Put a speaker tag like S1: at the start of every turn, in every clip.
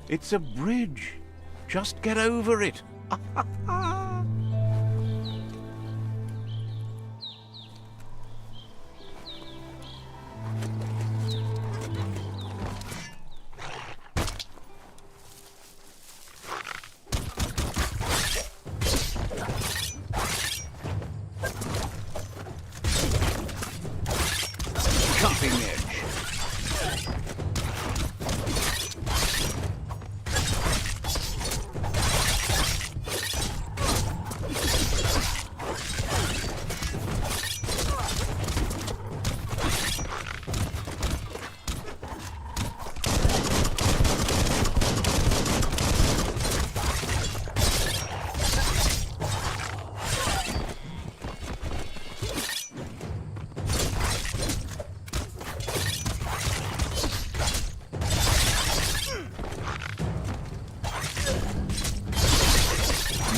S1: It's a bridge. Just get over it. Cutting edge.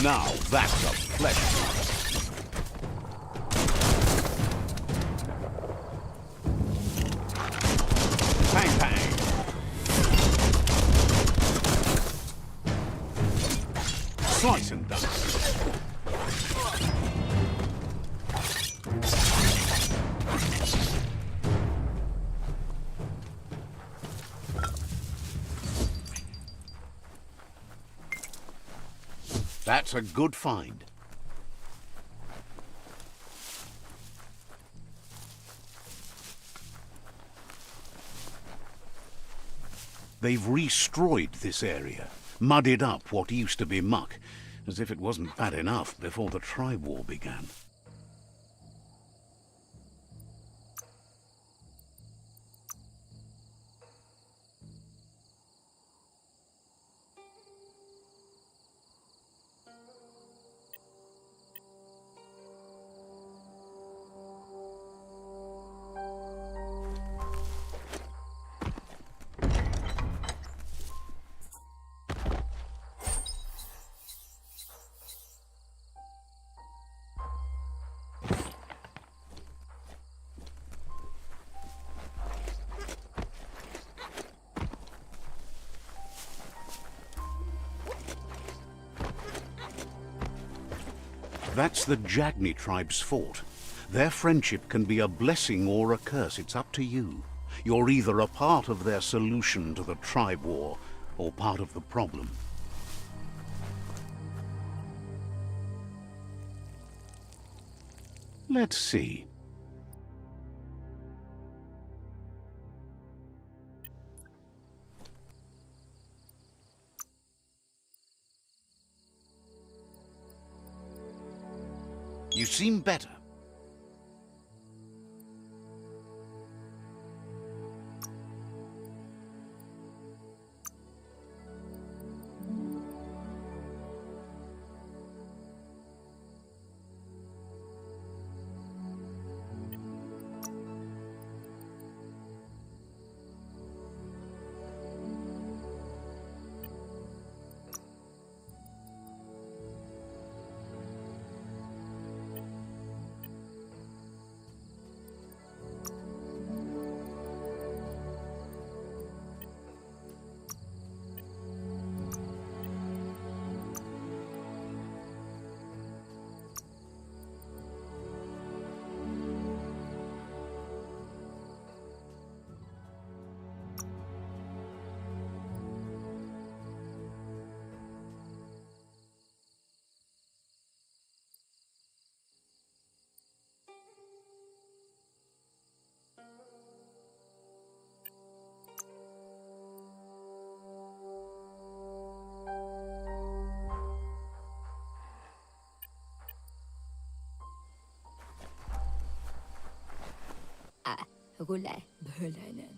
S1: Now that's a flesh. Bang, bang. Slice and dice. That's a good find. They've destroyed this area, muddied up what used to be muck, as if it wasn't bad enough before the tribe war began. That's the Jagni tribe's fort. Their friendship can be a blessing or a curse. It's up to you. You're either a part of their solution to the tribe war, or part of the problem. Let's see. You seem better.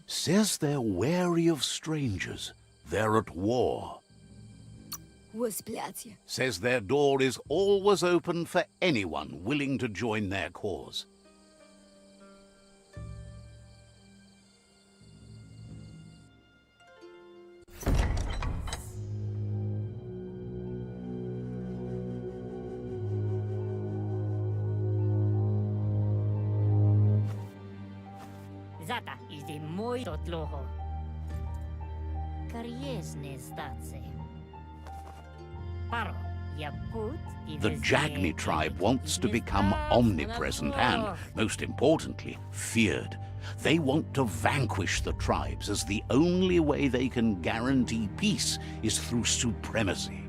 S1: Says they're wary of strangers. They're at war. Says their door is always open for anyone willing to join their cause. The Jagni tribe wants to become omnipresent and, most importantly, feared. They want to vanquish the tribes, as the only way they can guarantee peace is through supremacy.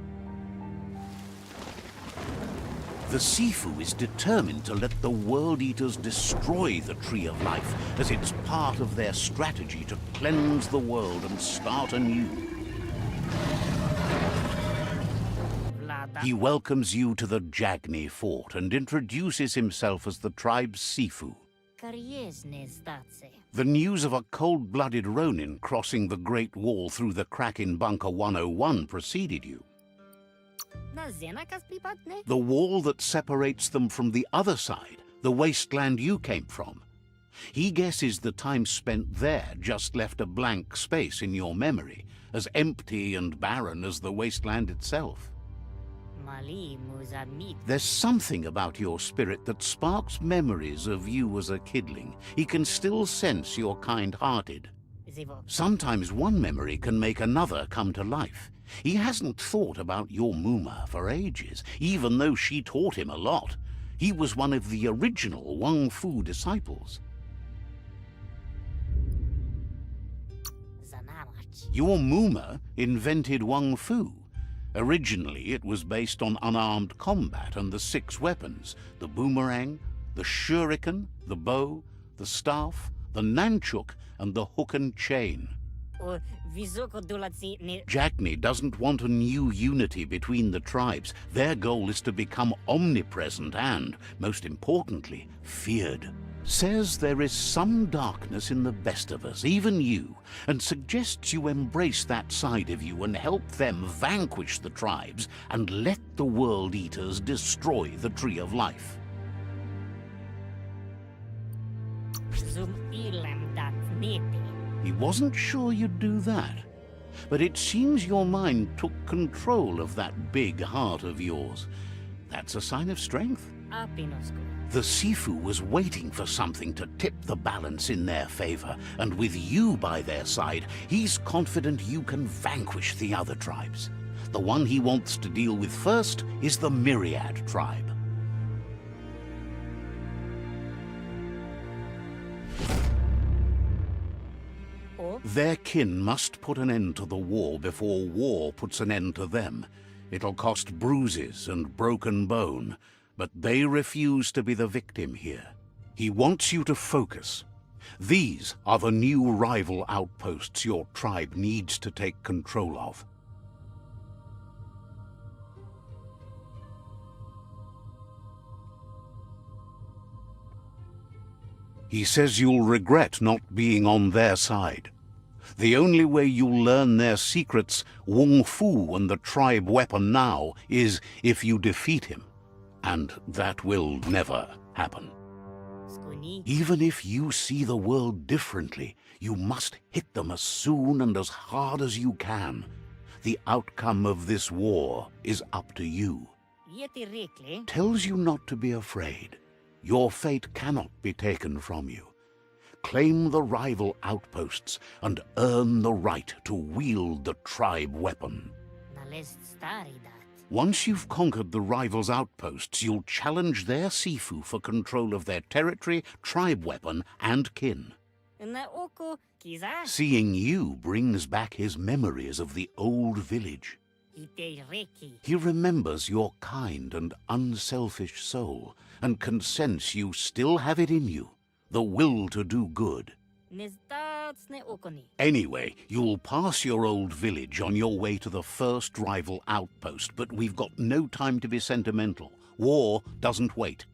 S1: The Sifu is determined to let the World Eaters destroy the Tree of Life, as it's part of their strategy to cleanse the world and start anew. He welcomes you to the Jagni fort and introduces himself as the tribe's Sifu. The news of a cold-blooded Ronin crossing the Great Wall through the crack in Bunker 101 preceded you. The wall that separates them from the other side, the wasteland you came from. He guesses the time spent there just left a blank space in your memory, as empty and barren as the wasteland itself. There's something about your spirit that sparks memories of you as a kidling. He can still sense you're kind-hearted. Sometimes one memory can make another come to life. He hasn't thought about your Muma for ages, even though she taught him a lot. He was one of the original Wang Fu disciples. Your Muma invented Wang Fu. Originally, it was based on unarmed combat and the 6 weapons: the boomerang, the shuriken, the bow, the staff, the nunchuk, and the hook and chain. Jagni doesn't want a new unity between the tribes. Their goal is to become omnipresent and, most importantly, feared. Says there is some darkness in the best of us, even you, and suggests you embrace that side of you and help them vanquish the tribes and let the World Eaters destroy the Tree of Life. He wasn't sure you'd do that, but it seems your mind took control of that big heart of yours. That's a sign of strength. The Sifu was waiting for something to tip the balance in their favor, and with you by their side, he's confident you can vanquish the other tribes. The one he wants to deal with first is the Myriad tribe. Their kin must put an end to the war before war puts an end to them. It'll cost bruises and broken bone, but they refuse to be the victim here. He wants you to focus. These are the new rival outposts your tribe needs to take control of. He says you'll regret not being on their side. The only way you'll learn their secrets, Wang Fu and the tribe weapon now, is if you defeat him. And that will never happen. Even if you see the world differently, you must hit them as soon and as hard as you can. The outcome of this war is up to you. Tells you not to be afraid. Your fate cannot be taken from you. Claim the rival outposts and earn the right to wield the tribe weapon. Once you've conquered the rivals' outposts, you'll challenge their Sifu for control of their territory, tribe weapon, and kin. Seeing you brings back his memories of the old village. He remembers your kind and unselfish soul, and can sense you still have it in you, the will to do good. Anyway, you'll pass your old village on your way to the first rival outpost, but we've got no time to be sentimental. War doesn't wait.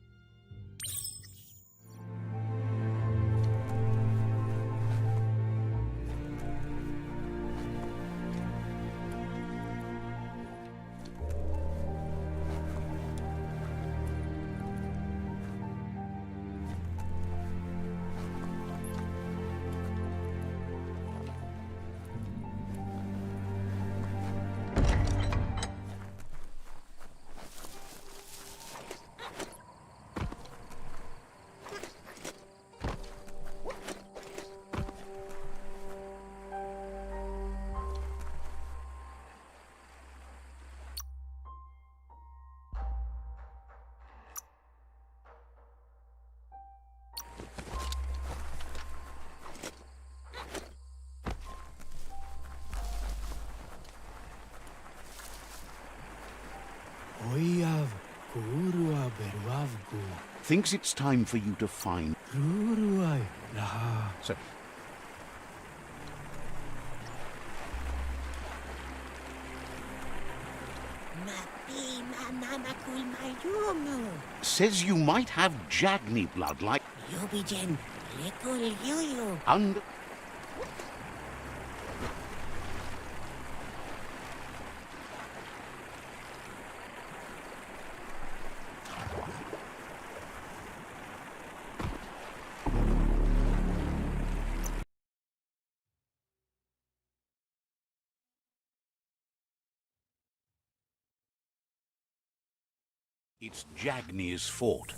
S1: Thinks it's time for you to find... So... Says you might have Jagni blood like... And... It's Jagni's fort.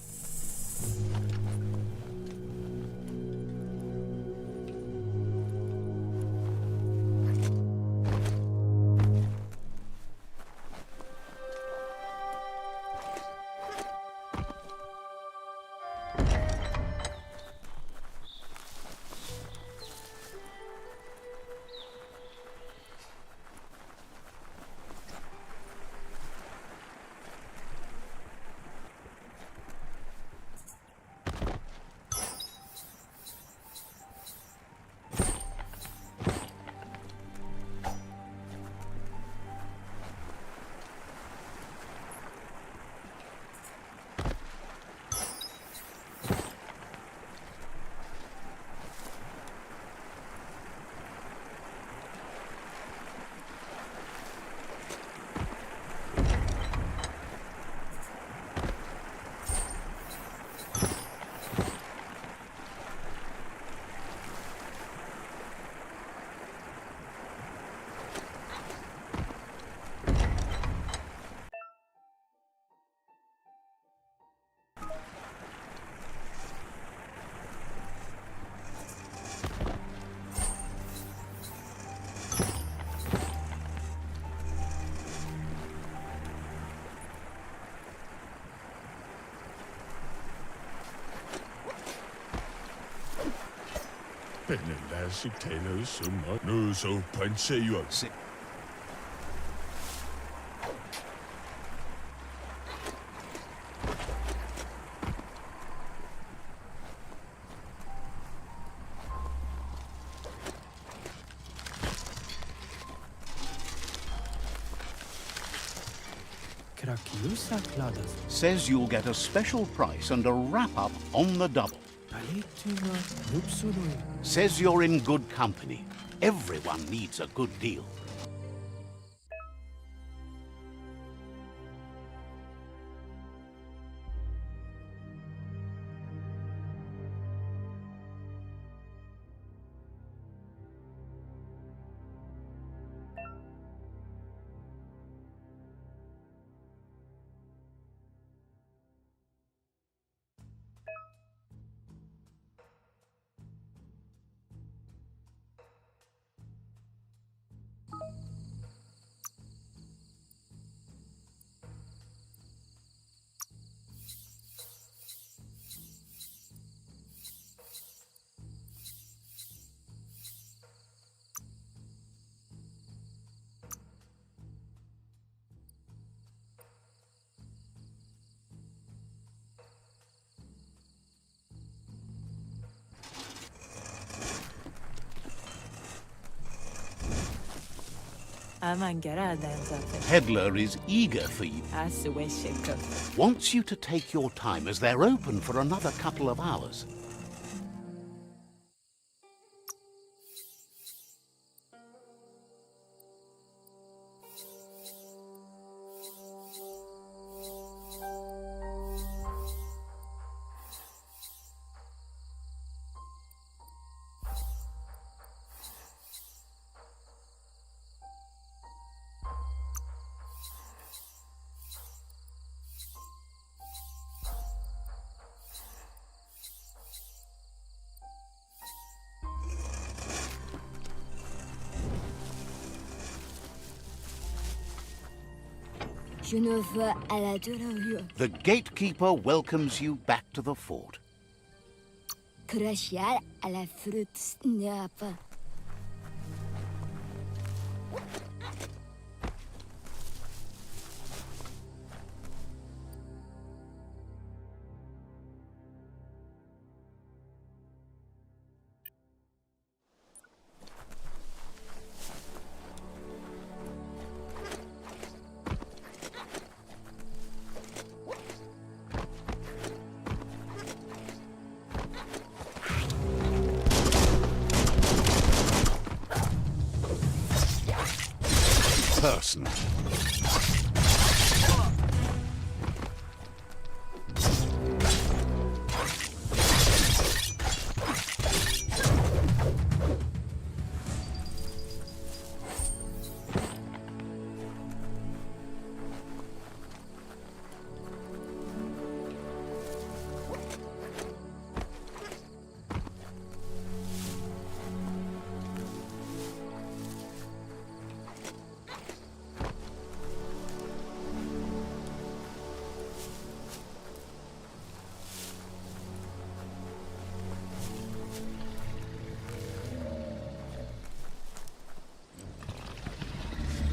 S1: Says you'll get a special price and a wrap-up on the double. Says you're in good company. Everyone needs a good deal. Peddler is eager for you. Wants you to take your time as they're open for another couple of hours. The gatekeeper welcomes you back to the fort. lesson.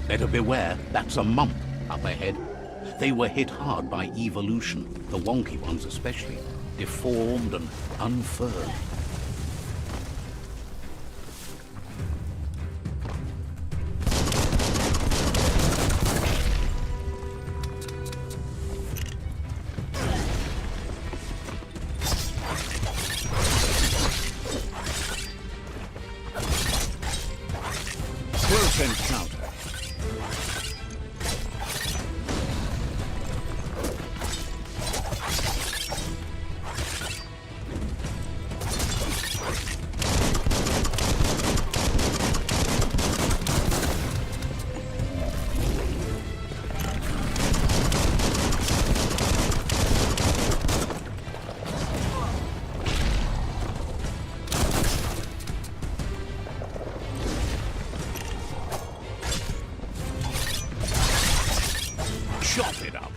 S1: Better beware, that's a mump up ahead. They were hit hard by evolution, the wonky ones especially, deformed and unfurled. Close encounter. Chop it up.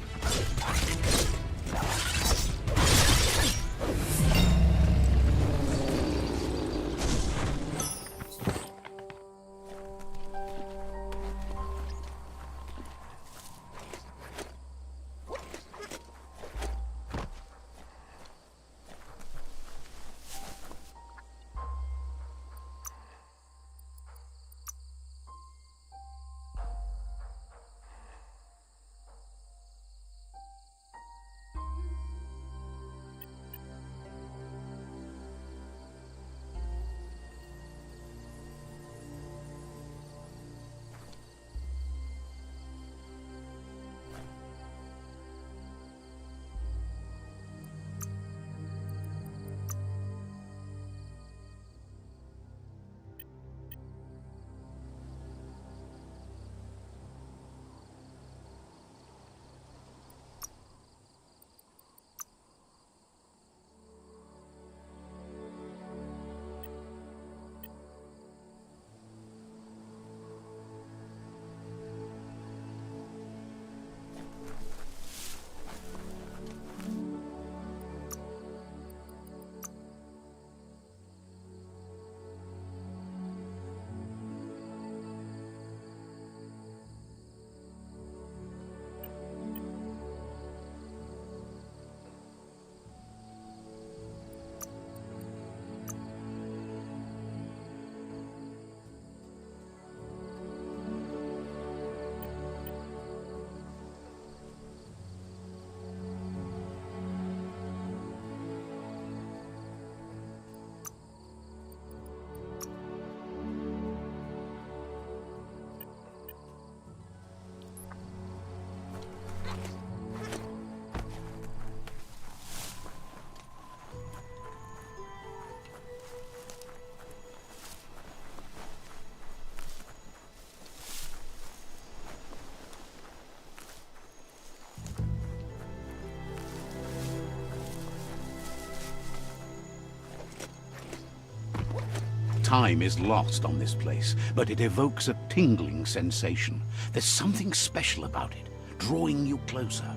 S1: Time is lost on this place, but it evokes a tingling sensation. There's something special about it, drawing you closer.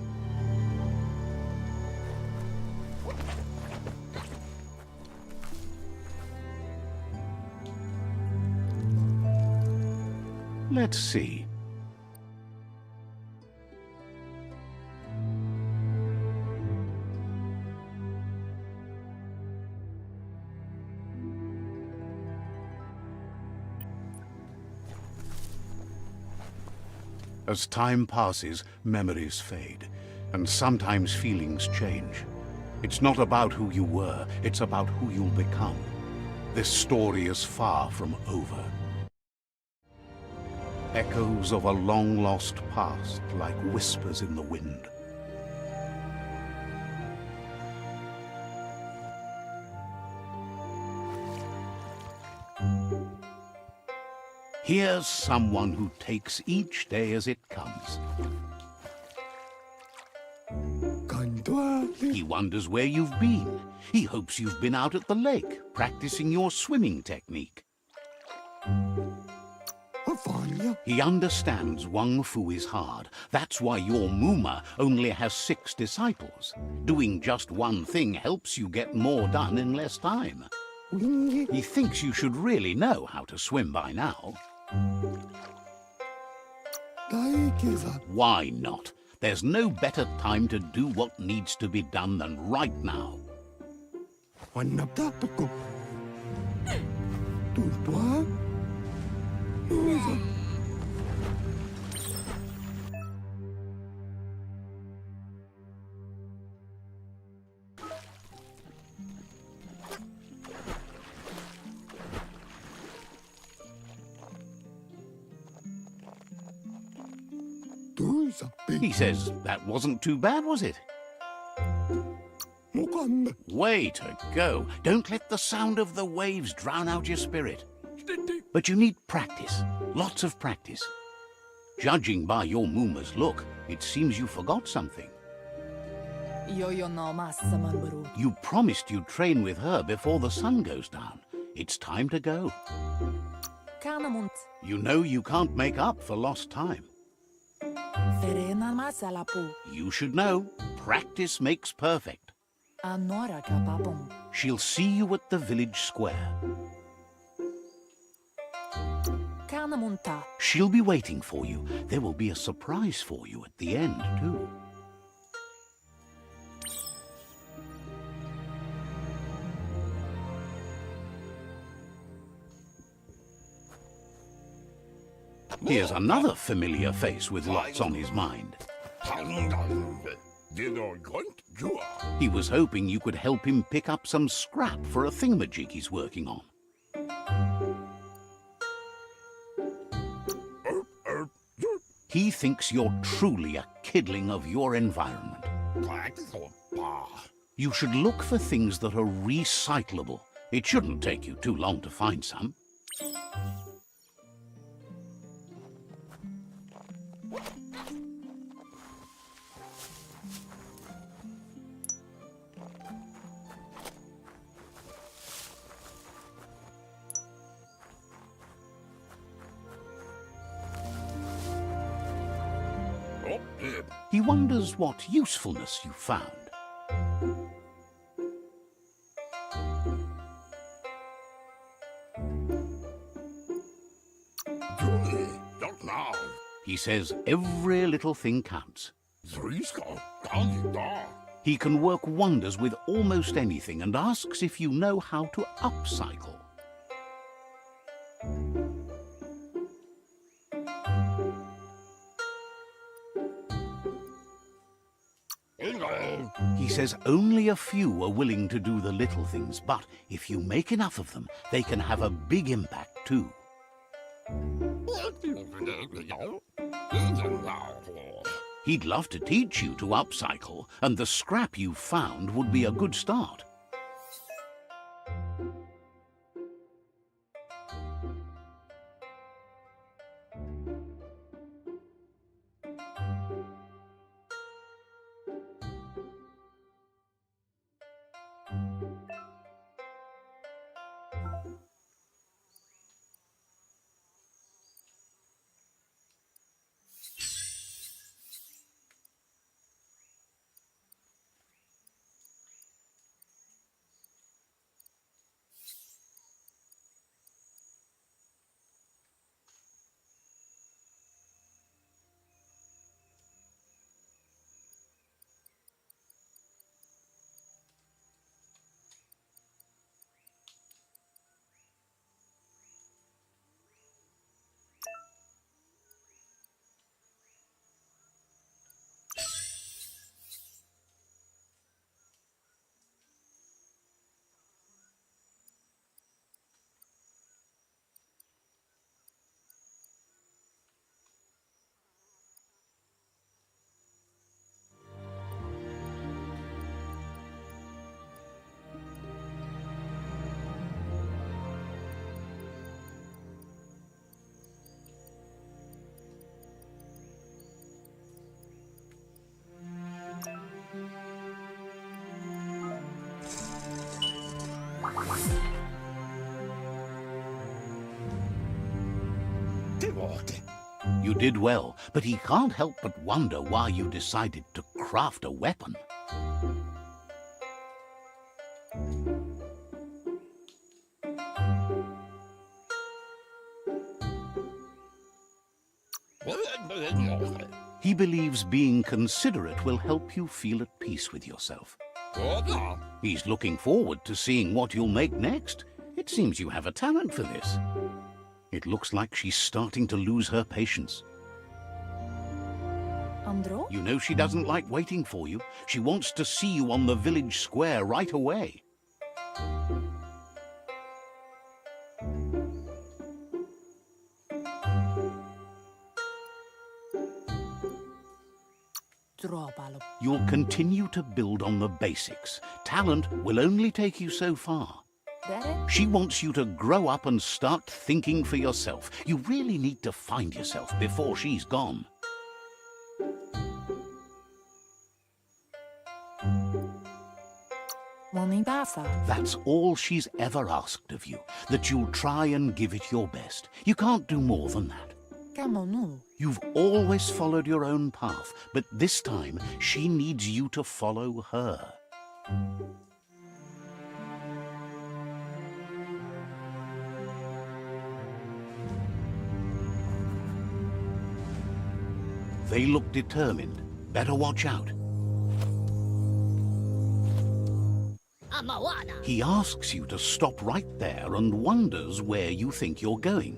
S1: Let's see. As time passes, memories fade, and sometimes feelings change. It's not about who you were, it's about who you'll become. This story is far from over. Echoes of a long-lost past, like whispers in the wind. Here's someone who takes each day as it comes. He wonders where you've been. He hopes you've been out at the lake, practicing your swimming technique. He understands Wang Fu is hard. That's why your Muma only has 6 disciples. Doing just one thing helps you get more done in less time. He thinks you should really know how to swim by now. Why not? There's no better time to do what needs to be done than right now. He says, that wasn't too bad, was it? Way to go. Don't let the sound of the waves drown out your spirit. But you need practice. Lots of practice. Judging by your Muma's look, it seems you forgot something. You promised you'd train with her before the sun goes down. It's time to go. You know you can't make up for lost time. You should know, practice makes perfect. She'll see you at the village square. She'll be waiting for you. There will be a surprise for you at the end, too. Here's another familiar face with lots on his mind. He was hoping you could help him pick up some scrap for a thingamajig he's working on. He thinks you're truly a kidling of your environment. You should look for things that are recyclable. It shouldn't take you too long to find some. He wonders what usefulness you found. He says every little thing counts. He can work wonders with almost anything and asks if you know how to upcycle. He says only a few are willing to do the little things, but if you make enough of them, they can have a big impact too. He'd love to teach you to upcycle, and the scrap you found would be a good start. You did well, but he can't help but wonder why you decided to craft a weapon. He believes being considerate will help you feel at peace with yourself. He's looking forward to seeing what you'll make next. It seems you have a talent for this. It looks like she's starting to lose her patience.
S2: Andro?
S1: You know she doesn't like waiting for you. She wants to see you on the village square right away. You'll continue to build on the basics. Talent will only take you so far. She wants you to grow up and start thinking for yourself. You really need to find yourself before she's gone. That's all she's ever asked of you, that you'll try and give it your best. You can't do more than that. You've always followed your own path, but this time she needs you to follow her. They look determined. Better watch out. He asks you to stop right there and wonders where you think you're going.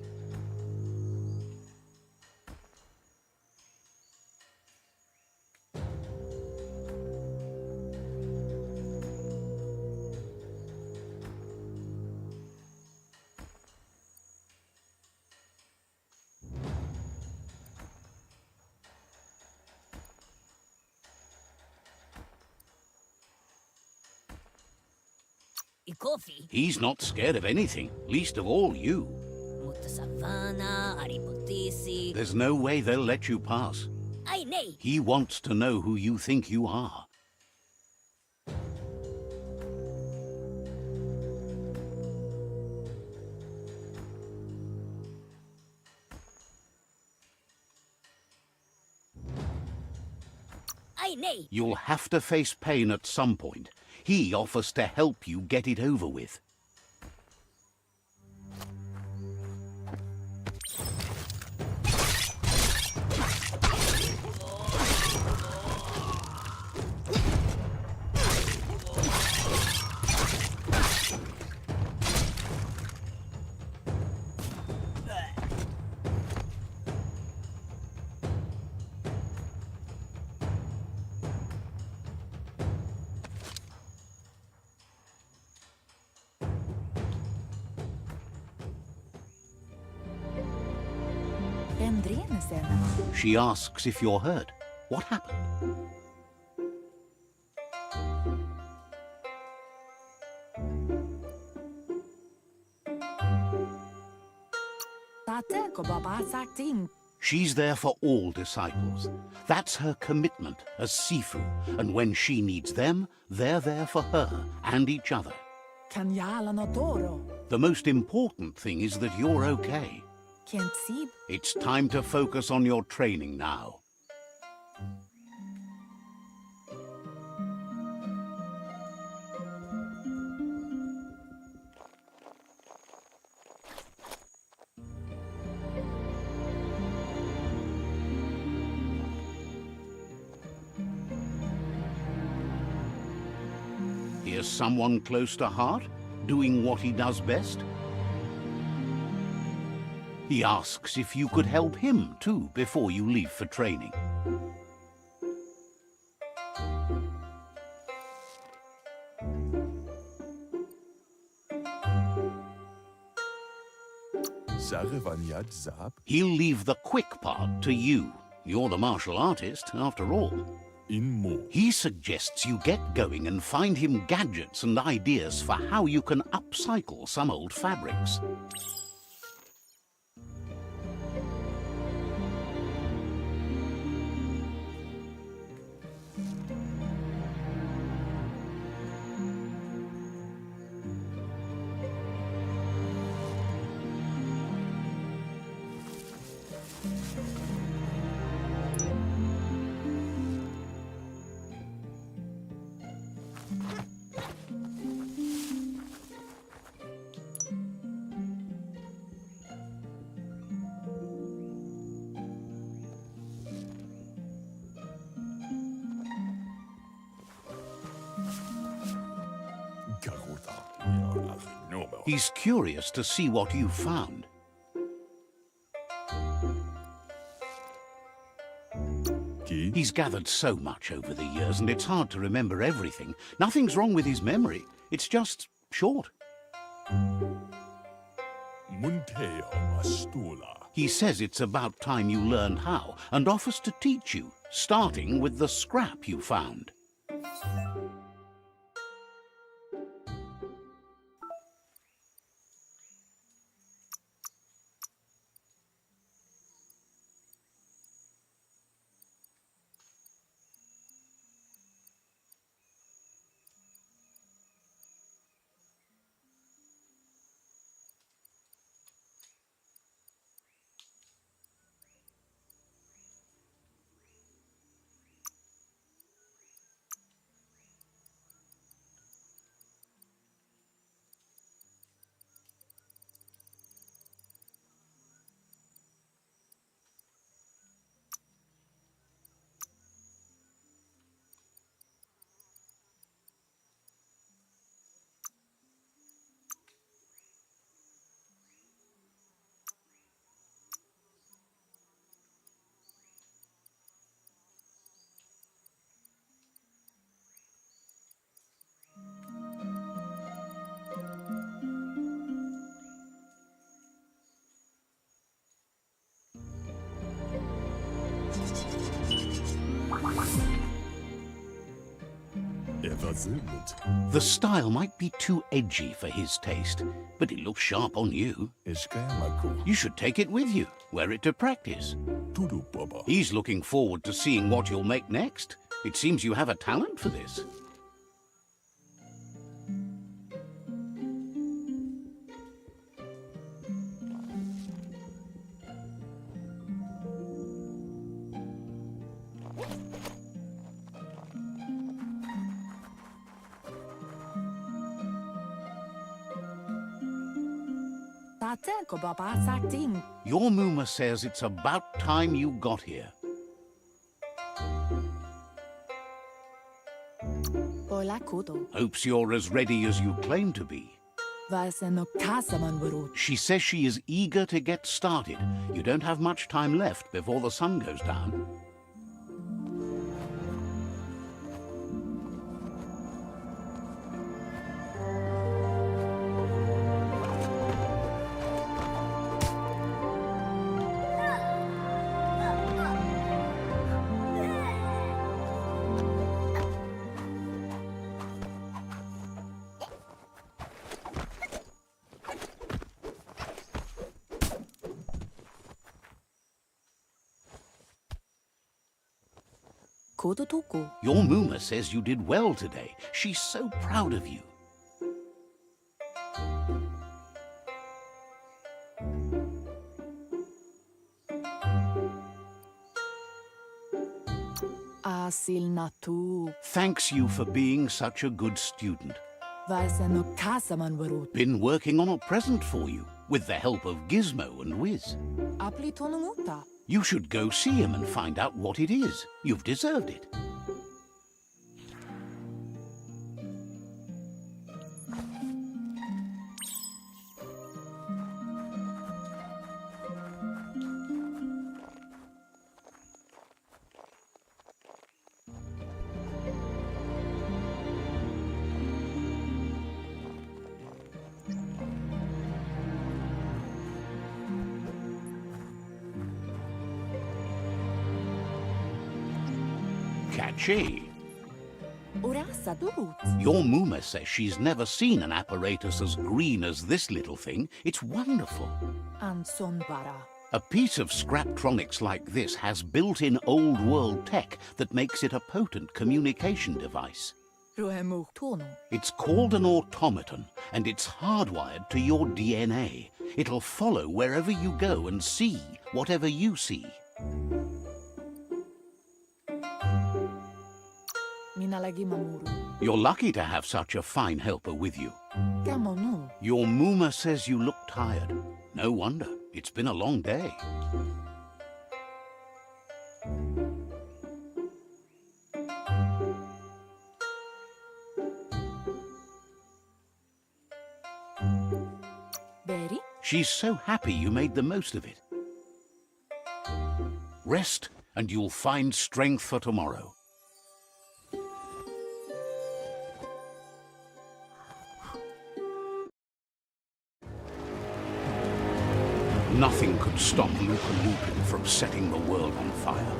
S1: He's not scared of anything, least of all you. There's no way they'll let you pass. He wants to know who you think you are. You'll have to face pain at some point. He offers to help you get it over with. She asks if you're hurt. What happened? She's there for all disciples. That's her commitment as Sifu, and when she needs them, they're there for her and each other. The most important thing is that you're okay. It's time to focus on your training now. Here's someone close to heart, doing what he does best. He asks if you could help him, too, before you leave for training. He'll leave the quick part to you. You're the martial artist, after all. He suggests you get going and find him gadgets and ideas for how you can upcycle some old fabrics. He's curious to see what you've found. He's gathered so much over the years, and it's hard to remember everything. Nothing's wrong with his memory. It's just short. He says it's about time you learned how, and offers to teach you, starting with the scrap you found. The style might be too edgy for his taste, but it looks sharp on you. You should take it with you, wear it to practice. He's looking forward to seeing what you'll make next. It seems you have a talent for this. Your Muma says it's about time you got here. Hopes you're as ready as you claim to be. She says she is eager to get started. You don't have much time left before the sun goes down. Your Muma says you did well today. She's so proud of you. Thanks you for being such a good student. Been working on a present for you, with the help of Gizmo and Wiz. You should go see him and find out what it is. You've deserved it. Catchy. Your Muma says she's never seen an apparatus as green as this little thing. It's wonderful. A piece of Scraptronics like this has built-in old-world tech that makes it a potent communication device. It's called an automaton, and it's hardwired to your DNA. It'll follow wherever you go and see whatever you see. You're lucky to have such a fine helper with you. Your Muma says you look tired. No wonder. It's been a long day.
S2: Berry?
S1: She's so happy you made the most of it. Rest, and you'll find strength for tomorrow. Nothing could stop Lupin from setting the world on fire.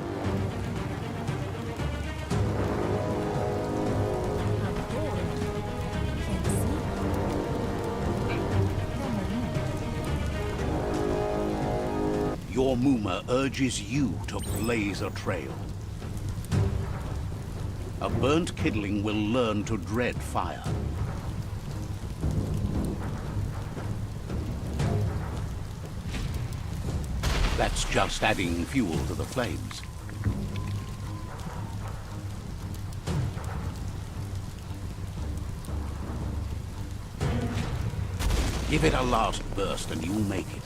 S1: Your Muma urges you to blaze a trail. A burnt kidling will learn to dread fire. That's just adding fuel to the flames. Give it a last burst and you'll make it.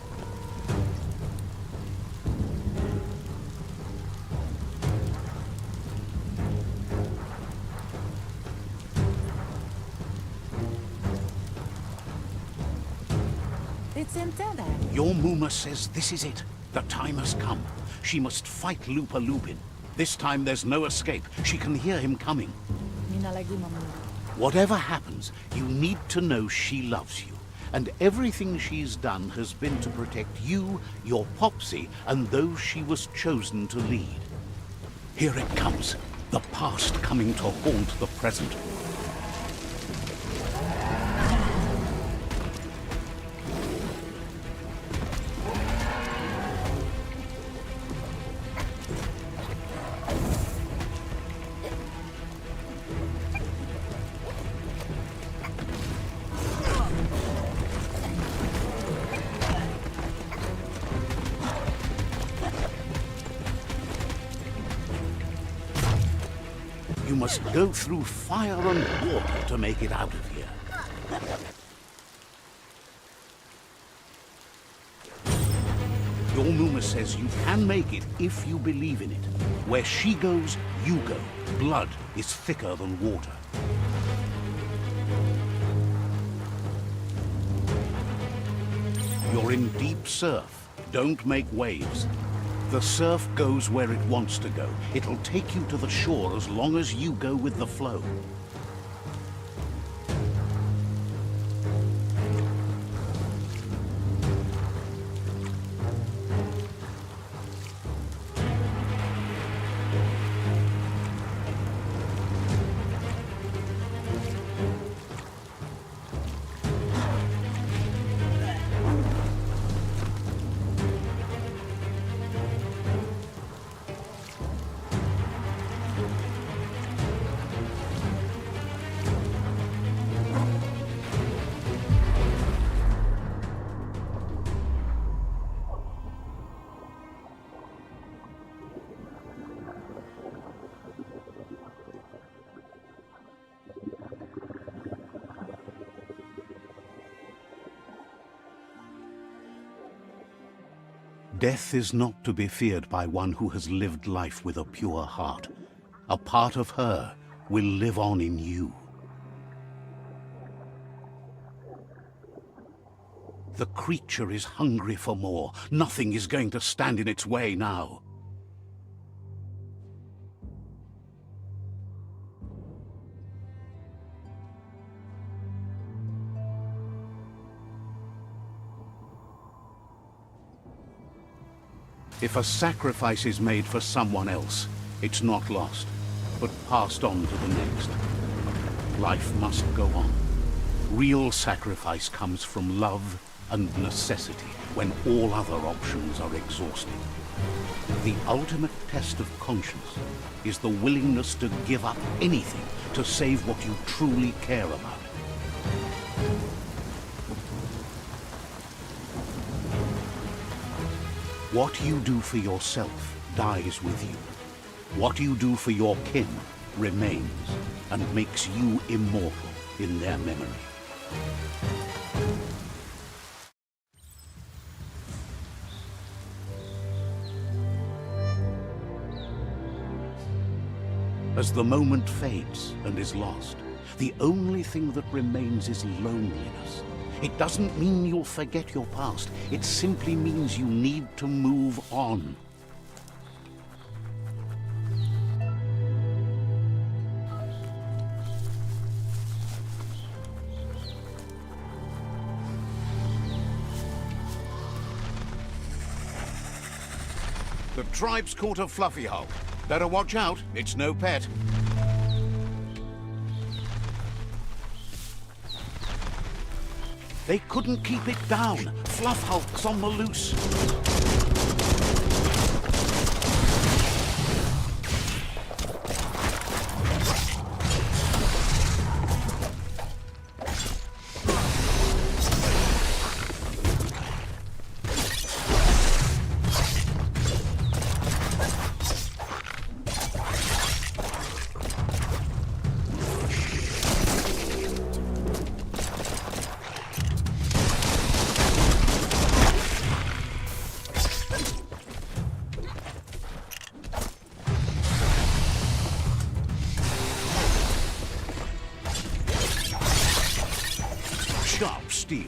S1: Your Muma says this is it. The time has come. She must fight Lupin. This time there's no escape. She can hear him coming. Whatever happens, you need to know she loves you. And everything she's done has been to protect you, your Popsy, and those she was chosen to lead. Here it comes. The past coming to haunt the present. You must go through fire and water to make it out of here. Your Muma says you can make it if you believe in it. Where she goes, you go. Blood is thicker than water. You're in deep surf. Don't make waves. The surf goes where it wants to go. It'll take you to the shore as long as you go with the flow. Death is not to be feared by one who has lived life with a pure heart. A part of her will live on in you. The creature is hungry for more. Nothing is going to stand in its way now. If a sacrifice is made for someone else, it's not lost, but passed on to the next. Life must go on. Real sacrifice comes from love and necessity, when all other options are exhausted. The ultimate test of conscience is the willingness to give up anything to save what you truly care about. What you do for yourself dies with you. What you do for your kin remains and makes you immortal in their memory. As the moment fades and is lost, the only thing that remains is loneliness. It doesn't mean you'll forget your past. It simply means you need to move on. The tribe's caught a fluffy hulk. Better watch out, it's no pet. They couldn't keep it down. Fluff hulk's on the loose. Sharp steel.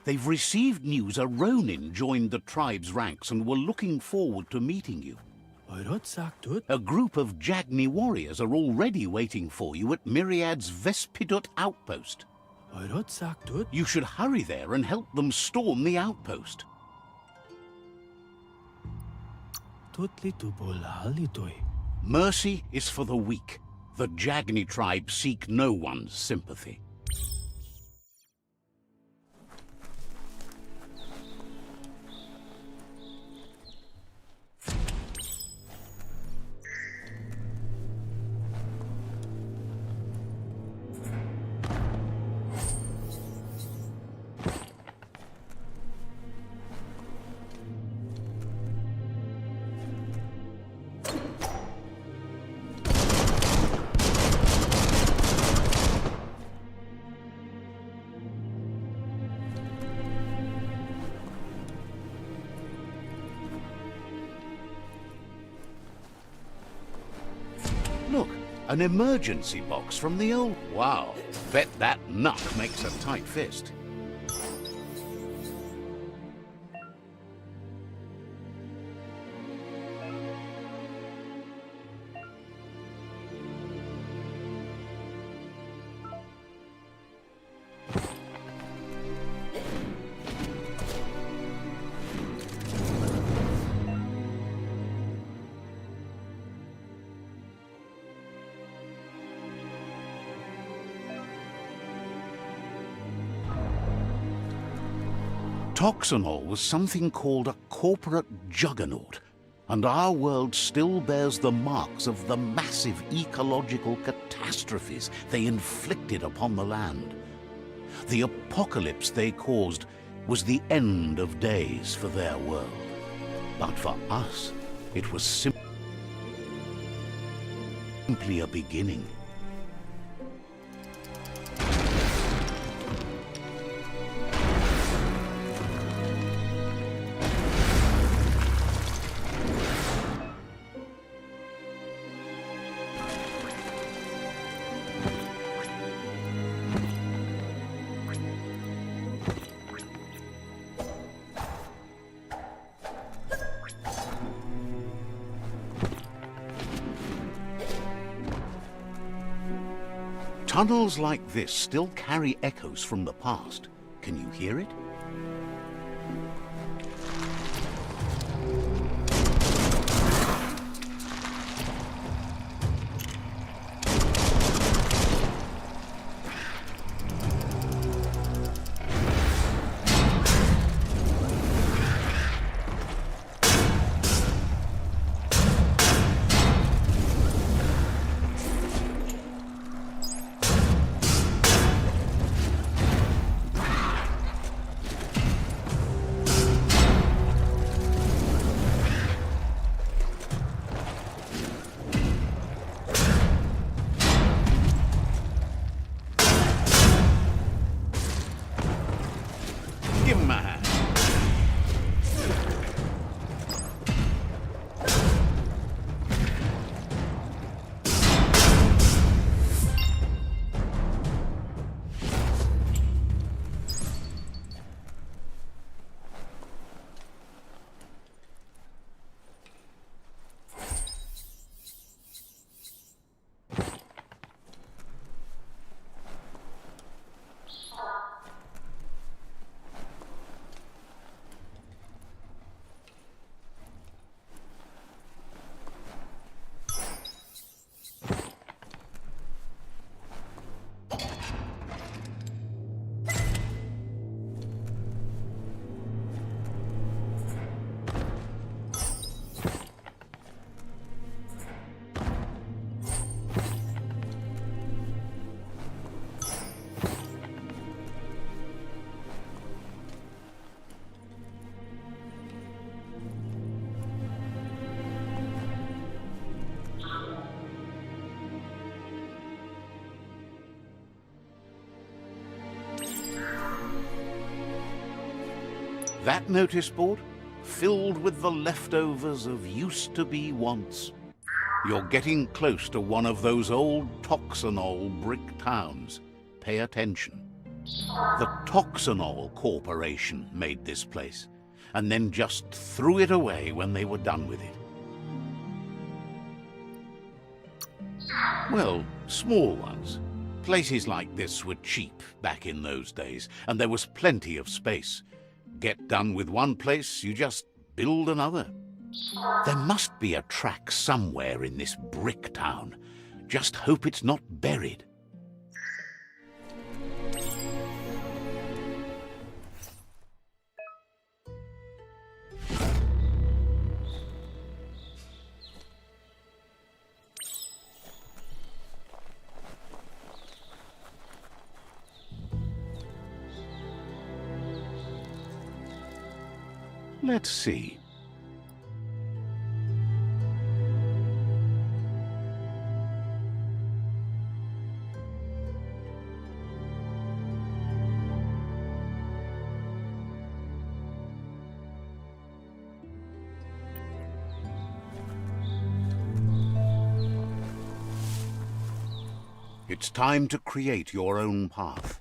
S1: They've received news a Ronin joined the tribe's ranks and were looking forward to meeting you. A group of Jagni warriors are already waiting for you at Myriad's Vespidut outpost. You should hurry there and help them storm the outpost. Mercy is for the weak. The Jagni tribe seek no one's sympathy. Look, an emergency box from the old... Wow, bet that nut makes a tight fist. Toxanol was something called a corporate juggernaut, and our world still bears the marks of the massive ecological catastrophes they inflicted upon the land. The apocalypse they caused was the end of days for their world. But for us, it was simply a beginning. Tunnels like this still carry echoes from the past. Can you hear it? That notice board, filled with the leftovers of used-to-be wants. You're getting close to one of those old Toxanol brick towns. Pay attention. The Toxanol Corporation made this place, and then just threw it away when they were done with it. Well, small ones. Places like this were cheap back in those days, and there was plenty of space. Get done with one place, you just build another. There must be a track somewhere in this brick town. Just hope it's not buried. Let's see. It's time to create your own path.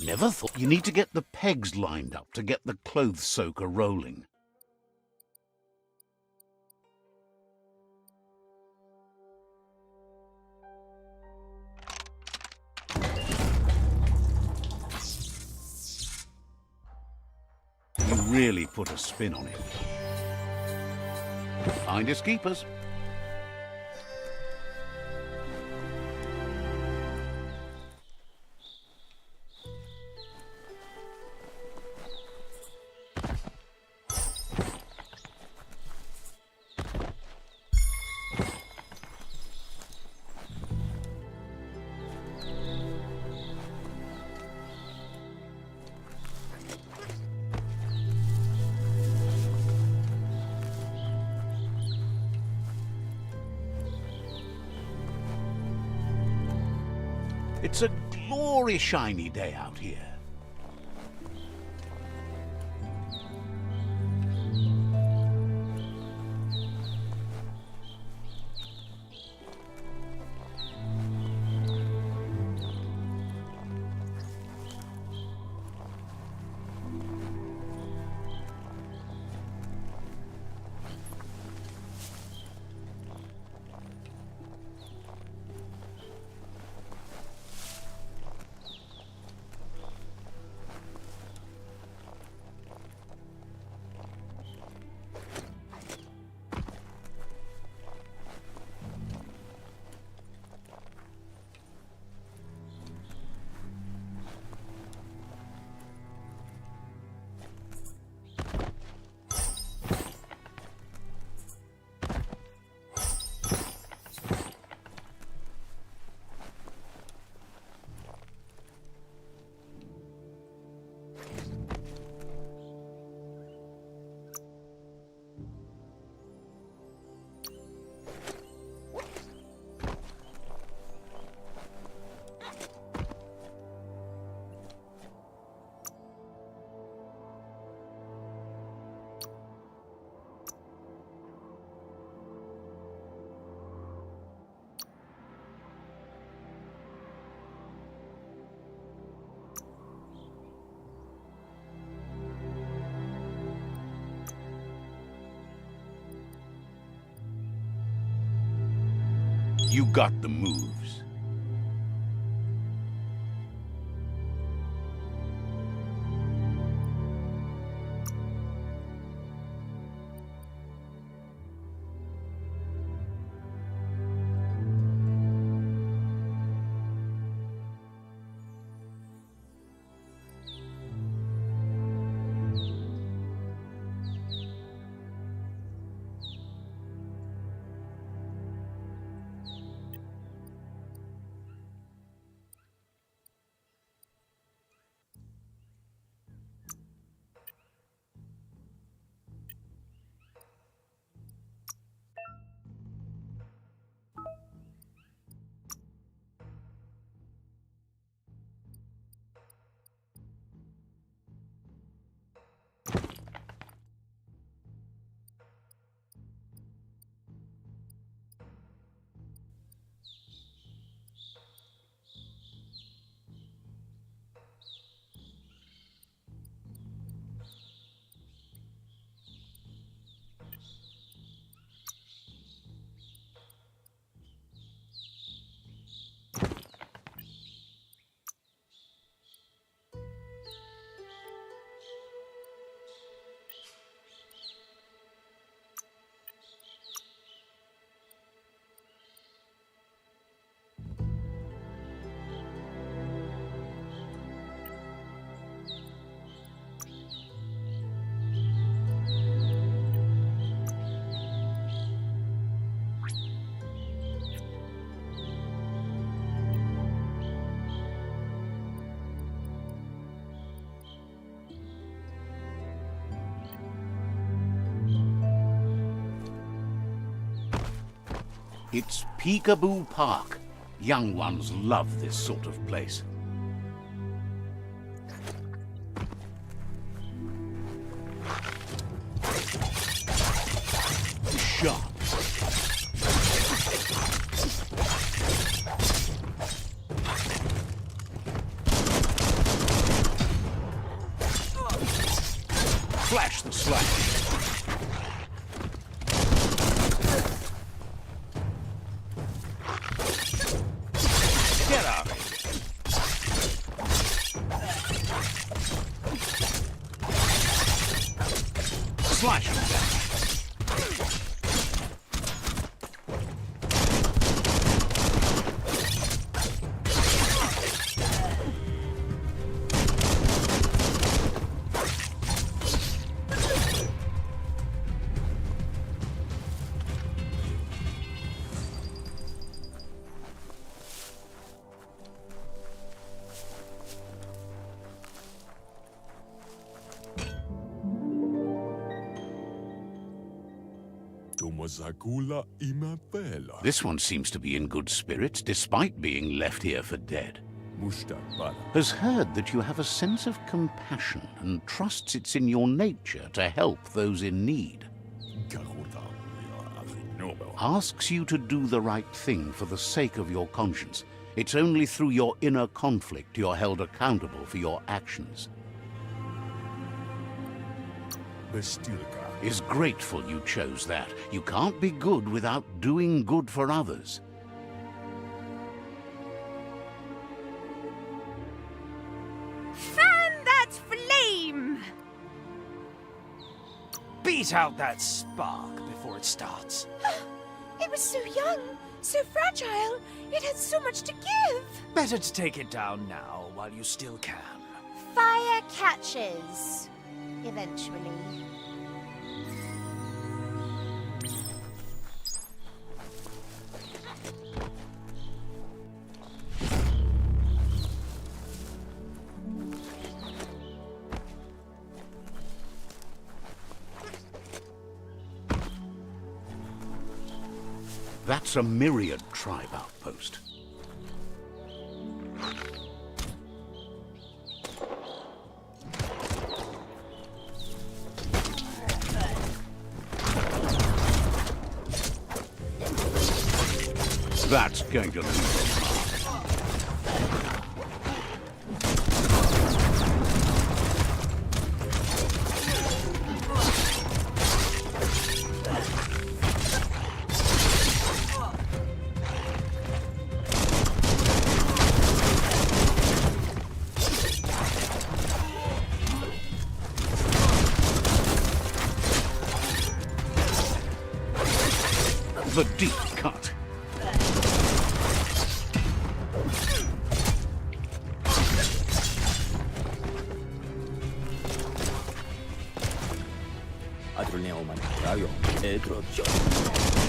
S1: Never thought. You need to get the pegs lined up to get the clothes soaker rolling. You really put a spin on it. Finders keepers. It's a glory shiny day out here. You got the moves. It's Peekaboo Park. Young ones love this sort of place. Sharp. Flash the slash. Get out of here. Slash him down. This one seems to be in good spirits, despite being left here for dead. Has heard that you have a sense of compassion and trusts it's in your nature to help those in need. Asks you to do the right thing for the sake of your conscience. It's only through your inner conflict you're held accountable for your actions. Is grateful you chose that. You can't be good without doing good for others.
S2: Fan that flame!
S3: Beat out that spark before it starts.
S2: It was so young, so fragile. It had so much to give.
S3: Better to take it down now while you still can.
S2: Fire catches. Eventually.
S1: That's a myriad tribe outpost. That's going to leave a mark. The deep cut.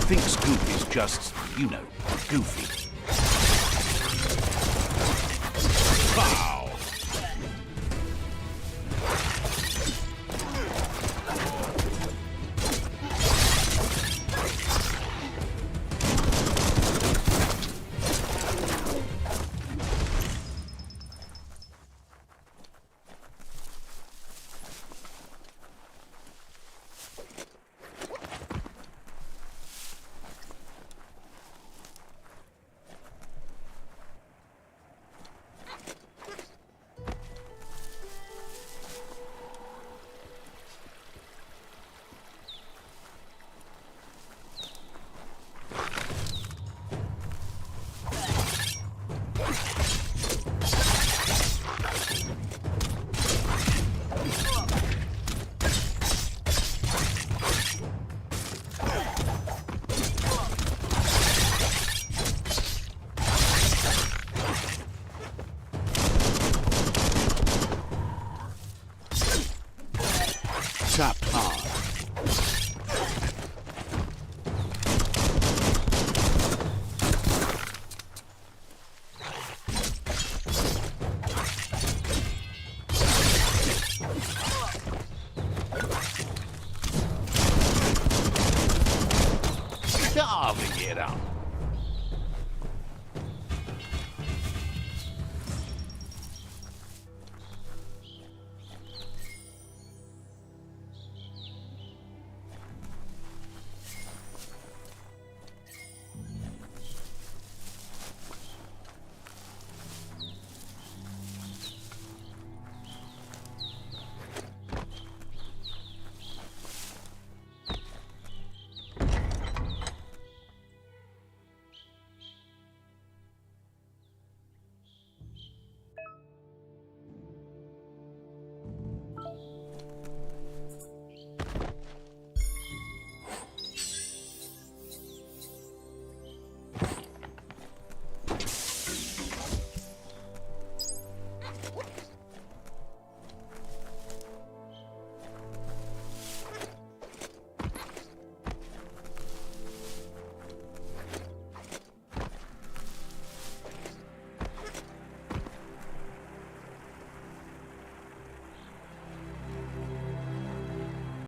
S1: Think Scoop is just, you know, goofy. Pow! Tapped hard. Carving it up.